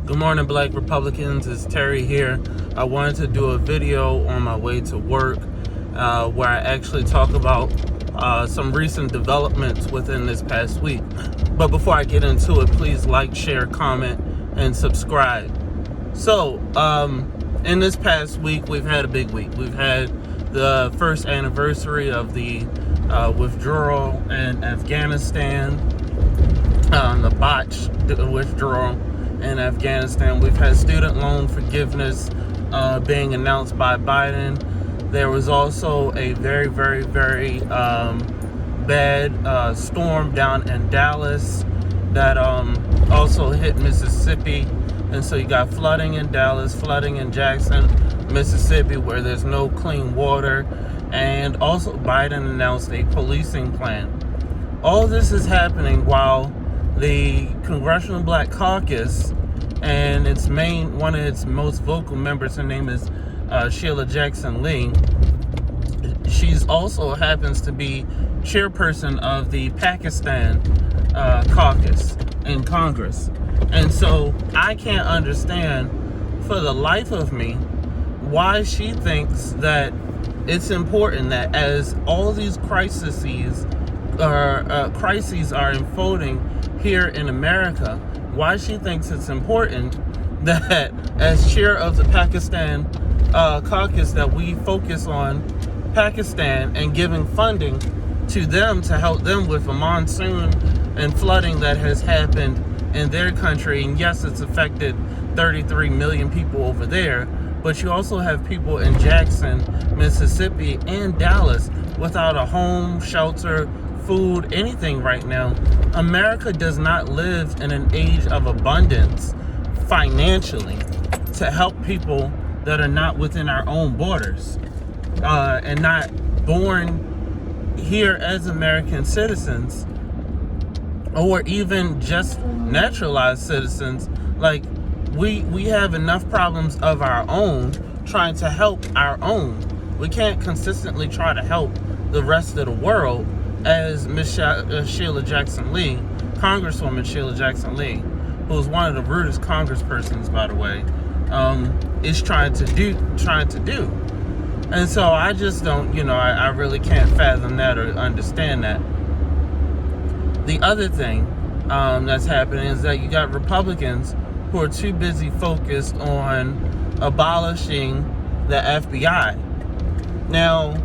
Good morning, Black Republicans. It's Terry here. I wanted to do a video on my way to work where I actually talk about some recent developments within this past week. But before I get into it, please like, share, comment, and subscribe. So, in this past week, we've had a big week. We've had the first anniversary of the withdrawal in Afghanistan, the botched withdrawal in Afghanistan. We've had student loan forgiveness being announced by Biden. There was also a very, very, very bad storm down in Dallas that also hit Mississippi. And so you got flooding in Dallas, flooding in Jackson, Mississippi, where there's no clean water. And also Biden announced a policing plan. All this is happening while the Congressional Black Caucus and one of its most vocal members, her name is Sheila Jackson Lee. She's also happens to be chairperson of the Pakistan caucus in Congress. And so I can't understand for the life of me why she thinks that it's important that as all these crises are unfolding here in America, why she thinks it's important that as chair of the Pakistan caucus that we focus on Pakistan and giving funding to them to help them with a monsoon and flooding that has happened in their country. And yes, it's affected 33 million people over there, but you also have people in Jackson, Mississippi, and Dallas without a home, shelter, food, anything right now. America does not live in an age of abundance financially to help people that are not within our own borders and not born here as American citizens or even just naturalized citizens. Like we have enough problems of our own trying to help our own. We can't consistently try to help the rest of the world as Miss Sheila Jackson Lee, Congresswoman Sheila Jackson Lee, who is one of the rudest congresspersons, by the way, is trying to do. And so I just don't, I really can't fathom that or understand that. The other thing that's happening is that you got Republicans who are too busy focused on abolishing the FBI. Now,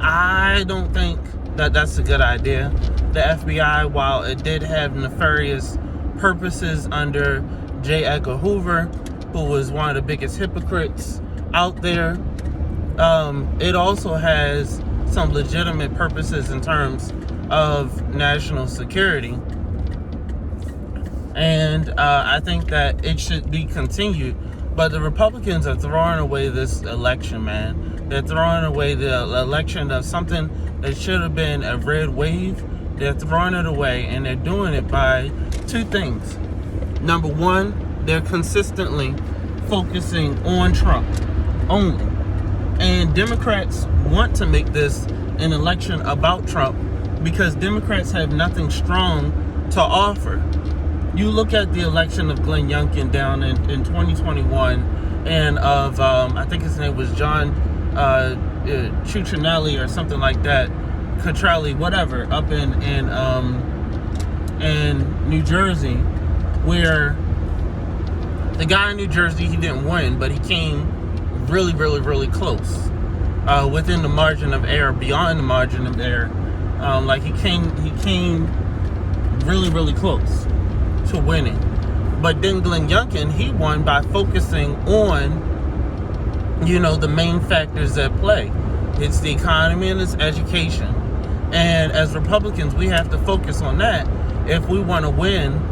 I don't think that that's a good idea. The FBI, while it did have nefarious purposes under J. Edgar Hoover, who was one of the biggest hypocrites out there, it also has some legitimate purposes in terms of national security. And I think that it should be continued. But the Republicans are throwing away this election, man. They're throwing away the election of something that should have been a red wave. They're throwing it away, and they're doing it by two things. Number one, they're consistently focusing on Trump only. And Democrats want to make this an election about Trump because Democrats have nothing strong to offer. You look at the election of Glenn Youngkin down in 2021 and of, I think his name was John Cuccinelli or something like that, Cotrelli, whatever, up in New Jersey, where the guy in New Jersey, he didn't win, but he came really, really, really close, within the margin of error, beyond the margin of error. Like he came really, really close to winning. But then Glenn Youngkin, he won by focusing on, the main factors at play. It's the economy and it's education. And as Republicans, we have to focus on that if we want to win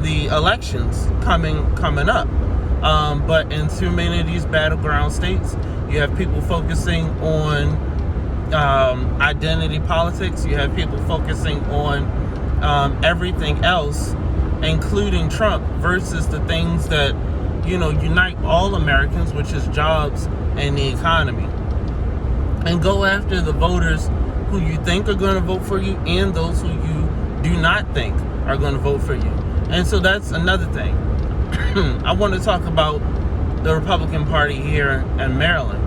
the elections coming up. But in too many of these battleground states, you have people focusing on identity politics. You have people focusing on everything else, including Trump, versus the things that, unite all Americans, which is jobs and the economy. And go after the voters who you think are going to vote for you and those who you do not think are going to vote for you. And so that's another thing. I want to talk about the Republican Party here in Maryland.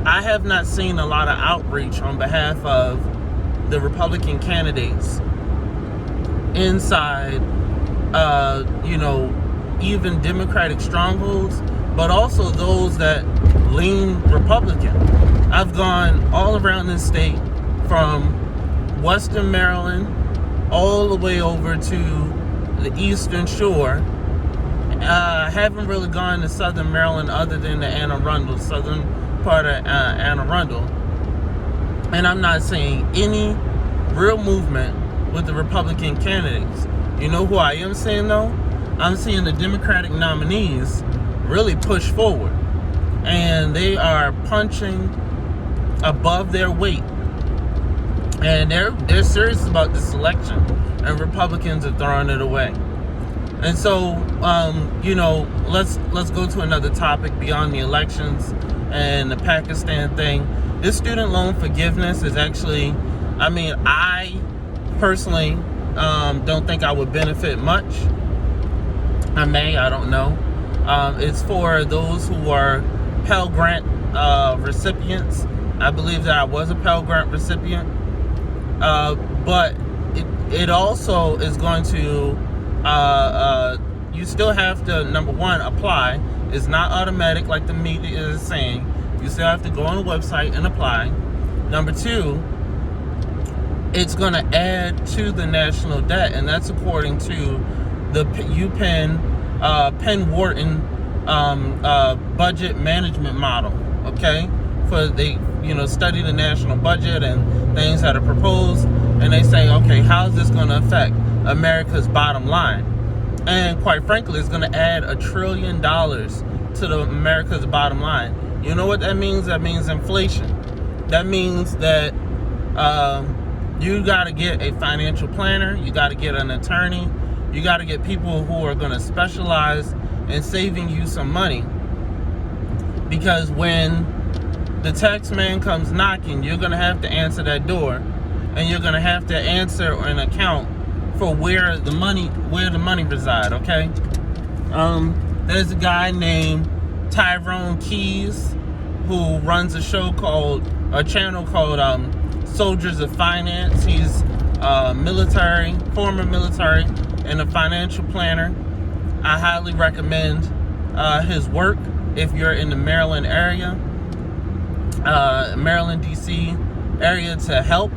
I have not seen a lot of outreach on behalf of the Republican candidates inside, even Democratic strongholds, but also those that lean Republican. I've gone all around this state from Western Maryland all the way over to the Eastern Shore. I haven't really gone to Southern Maryland other than the Anne Arundel, southern part of Anne Arundel. And I'm not seeing any real movement with the Republican candidates. You know who I am seeing though? I'm seeing the Democratic nominees really push forward. And they are punching above their weight. And they're serious about this election. And Republicans are throwing it away. And so, let's go to another topic beyond the elections and the Pakistan thing. This student loan forgiveness is actually, I personally don't think I would benefit much. I don't know. It's for those who are Pell Grant recipients. I believe that I was a Pell Grant recipient. But it also is going to, you still have to, number one, apply. It's not automatic like the media is saying. You still have to go on the website and apply. Number two, it's going to add to the national debt, and that's according to the Penn Wharton budget management model. Okay, for they study the national budget and things that are proposed, and they say, okay, how is this going to affect America's bottom line? And quite frankly, it's going to add $1 trillion to the America's bottom line. You know what that means? That means inflation. That means that you got to get a financial planner. You got to get an attorney. You got to get people who are going to specialize in saving you some money. Because when the tax man comes knocking, you're going to have to answer that door. And you're going to have to answer an account for where the money reside, okay? There's a guy named Tyrone Keys who runs a channel called Soldiers of Finance. He's former military, and a financial planner. I highly recommend his work if you're in the Maryland area, Maryland, D.C. area to help.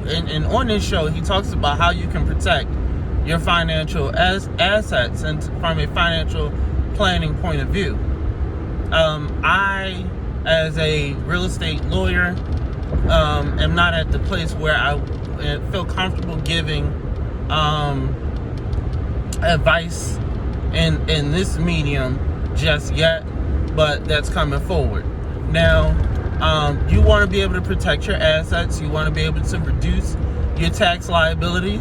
And on this show, he talks about how you can protect your financial assets and from a financial planning point of view. I, as a real estate lawyer, am not at the place where I feel comfortable giving advice in this medium just yet, but that's coming forward. Now, you want to be able to protect your assets. You want to be able to reduce your tax liability,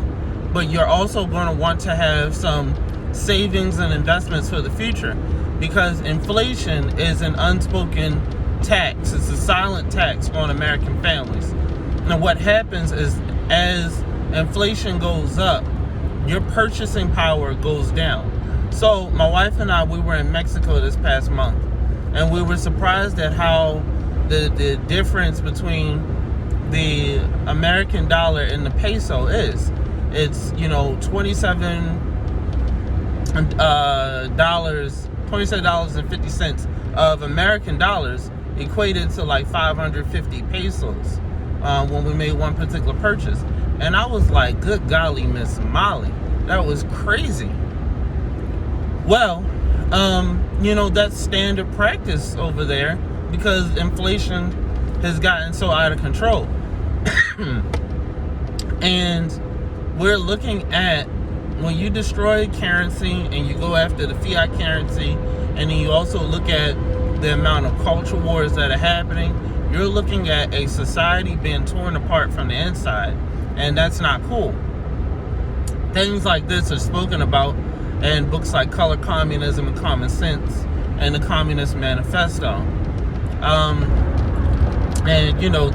but you're also going to want to have some savings and investments for the future, because inflation is an unspoken tax. It's a silent tax on American families. Now, what happens is as inflation goes up, your purchasing power goes down. So my wife and I, we were in Mexico this past month, and we were surprised at how the difference between the American dollar and the peso is. It's $27.50 of American dollars equated to like 550 pesos when we made one particular purchase. And I was like, good golly, Miss Molly, that was crazy. Well, that's standard practice over there because inflation has gotten so out of control. And we're looking at, when you destroy currency and you go after the fiat currency, and then you also look at the amount of culture wars that are happening, you're looking at a society being torn apart from the inside, and that's not cool. Things like this are spoken about in books like Color Communism and Common Sense and the Communist Manifesto.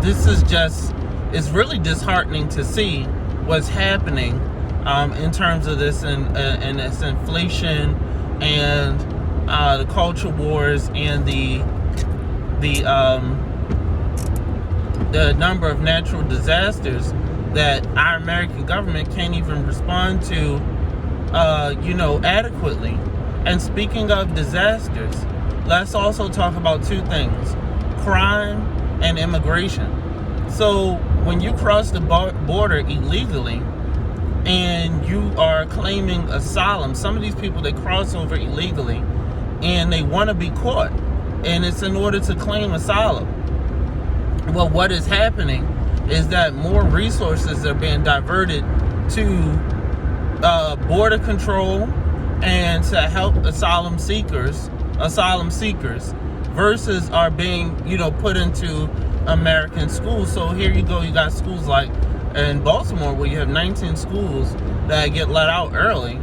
This is just, it's really disheartening to see what's happening in terms of this and this inflation and the culture wars and the number of natural disasters that our American government can't even respond to, adequately. And speaking of disasters, let's also talk about two things: crime and immigration. So when you cross the border illegally and you are claiming asylum, some of these people, they cross over illegally and they want to be caught, and it's in order to claim asylum. Well, what is happening is that more resources are being diverted to border control and to help asylum seekers versus are being, put into American schools. So here you go, you got schools like in Baltimore where you have 19 schools that get let out early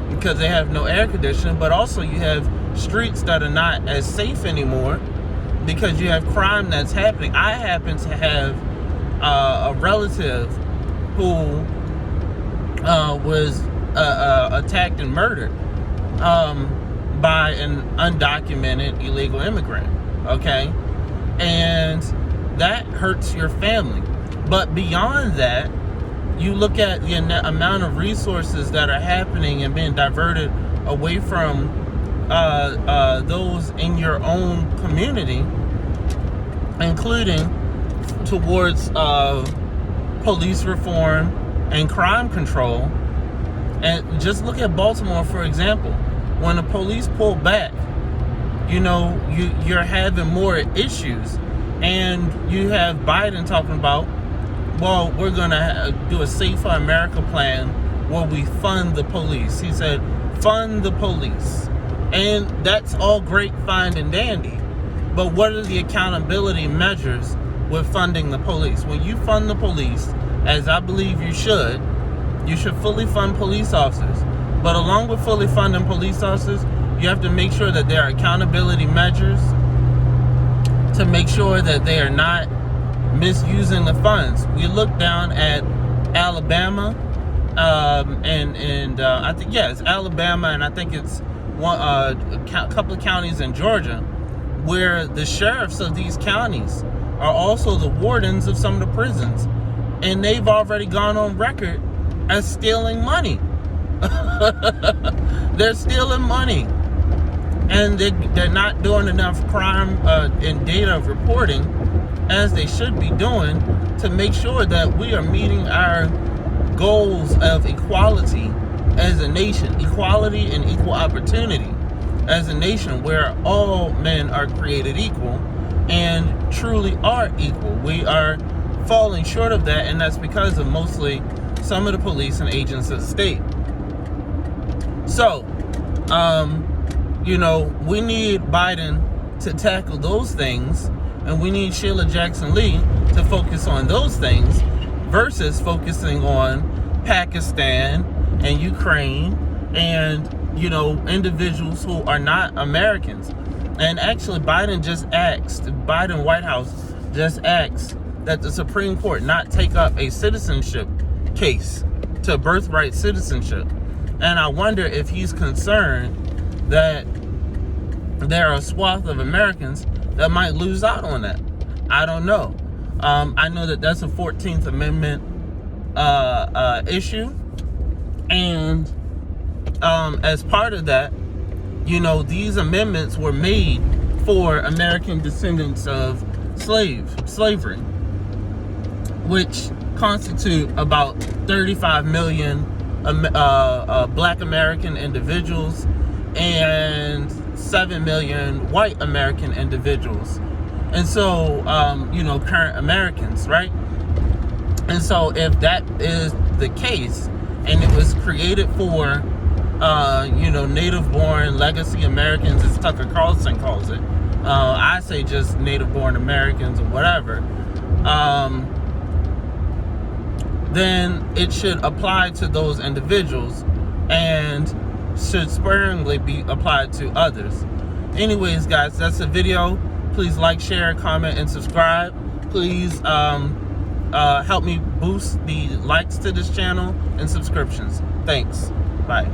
because they have no air conditioning, but also you have streets that are not as safe anymore because you have crime that's happening. I happen to have a relative who was attacked and murdered by an undocumented illegal immigrant, okay? And that hurts your family. But beyond that, you look at the amount of resources that are happening and being diverted away from those in your own community, including towards police reform and crime control. And just look at Baltimore, for example. When the police pull back, you're having more issues. And you have Biden talking about, well, we're going to do a Safer America plan where we fund the police. He said, fund the police. And that's all great, fine, and dandy. But what are the accountability measures with funding the police? When you fund the police, as I believe you should fully fund police officers. But along with fully funding police officers, you have to make sure that there are accountability measures to make sure that they are not misusing the funds. We look down at Alabama, and I think, it's Alabama, and I think it's a couple of counties in Georgia, where the sheriffs of these counties are also the wardens of some of the prisons, and they've already gone on record as stealing money. They're stealing money, and they're not doing enough crime and data reporting as they should be doing to make sure that we are meeting our goals of equality as a nation, equality and equal opportunity as a nation where all men are created equal and truly are equal. We are falling short of that, and that's because of mostly some of the police and agents of the state. So, we need Biden to tackle those things, and we need Sheila Jackson-Lee to focus on those things versus focusing on Pakistan and Ukraine and, individuals who are not Americans. And actually, Biden White House just asked that the Supreme Court not take up a citizenship case to birthright citizenship. And I wonder if he's concerned that there are a swath of Americans that might lose out on that. I don't know. I know that that's a 14th Amendment issue. And as part of that, these amendments were made for American descendants of slavery, which constitute about 35 million Black American individuals and 7 million white American individuals. And so, current Americans, right? And so if that is the case, and it was created for, native-born legacy Americans, as Tucker Carlson calls it. I say just native-born Americans or whatever. Then it should apply to those individuals and should sparingly be applied to others. Anyways, guys, that's the video. Please like, share, comment, and subscribe. Please help me boost the likes to this channel and subscriptions. Thanks. Bye.